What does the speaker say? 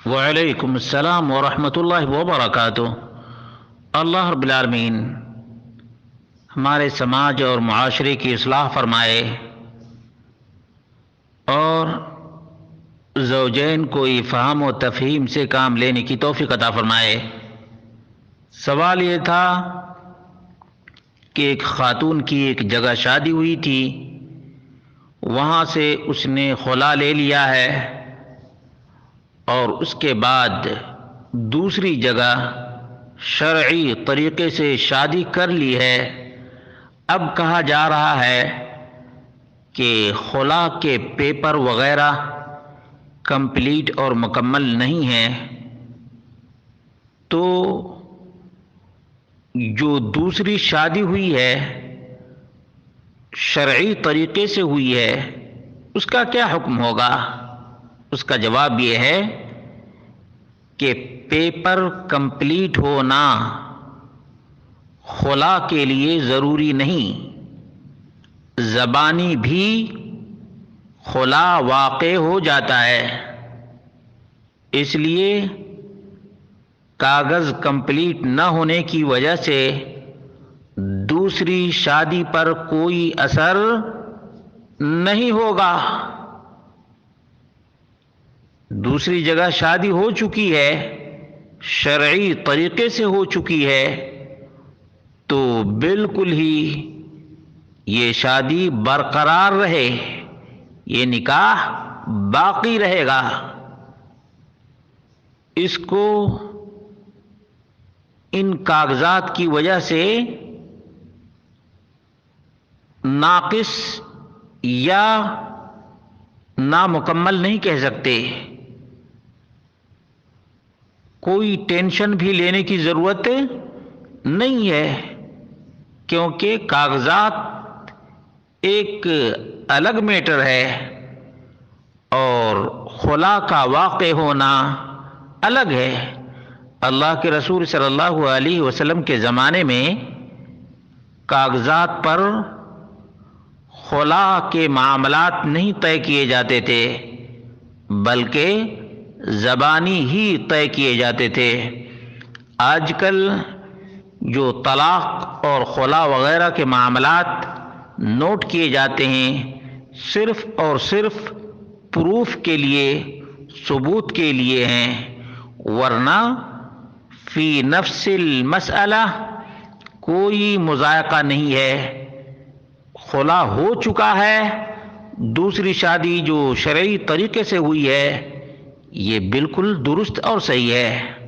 وعلیکم السلام ورحمۃ اللہ وبرکاتہ۔ اللہ رب العالمین ہمارے سماج اور معاشرے کی اصلاح فرمائے اور زوجین کو فہم و تفہیم سے کام لینے کی توفیق عطا فرمائے۔ سوال یہ تھا کہ ایک خاتون کی ایک جگہ شادی ہوئی تھی، وہاں سے اس نے خلا لے لیا ہے اور اس کے بعد دوسری جگہ شرعی طریقے سے شادی کر لی ہے۔ اب کہا جا رہا ہے کہ خلا کے پیپر وغیرہ کمپلیٹ اور مکمل نہیں ہیں، تو جو دوسری شادی ہوئی ہے شرعی طریقے سے ہوئی ہے اس کا کیا حکم ہوگا؟ اس کا جواب یہ ہے کہ پیپر کمپلیٹ ہونا خلا کے لیے ضروری نہیں، زبانی بھی خلا واقع ہو جاتا ہے۔ اس لیے کاغذ کمپلیٹ نہ ہونے کی وجہ سے دوسری شادی پر کوئی اثر نہیں ہوگا۔ دوسری جگہ شادی ہو چکی ہے، شرعی طریقے سے ہو چکی ہے، تو بالکل ہی یہ شادی برقرار رہے، یہ نکاح باقی رہے گا۔ اس کو ان کاغذات کی وجہ سے ناقص یا نامکمل نہیں کہہ سکتے۔ کوئی ٹینشن بھی لینے کی ضرورت نہیں ہے، کیونکہ کاغذات ایک الگ میٹر ہے اور خلا کا واقع ہونا الگ ہے۔ اللہ کے رسول صلی اللہ علیہ وسلم کے زمانے میں کاغذات پر خلا کے معاملات نہیں طے کیے جاتے تھے، بلکہ زبانی ہی طے کیے جاتے تھے۔ آج کل جو طلاق اور خلا وغیرہ کے معاملات نوٹ کیے جاتے ہیں، صرف اور صرف پروف کے لیے، ثبوت کے لیے ہیں، ورنہ فی نفس المسئلہ کوئی مذائقہ نہیں ہے۔ خلا ہو چکا ہے، دوسری شادی جو شرعی طریقے سے ہوئی ہے یہ بالکل درست اور صحیح ہے۔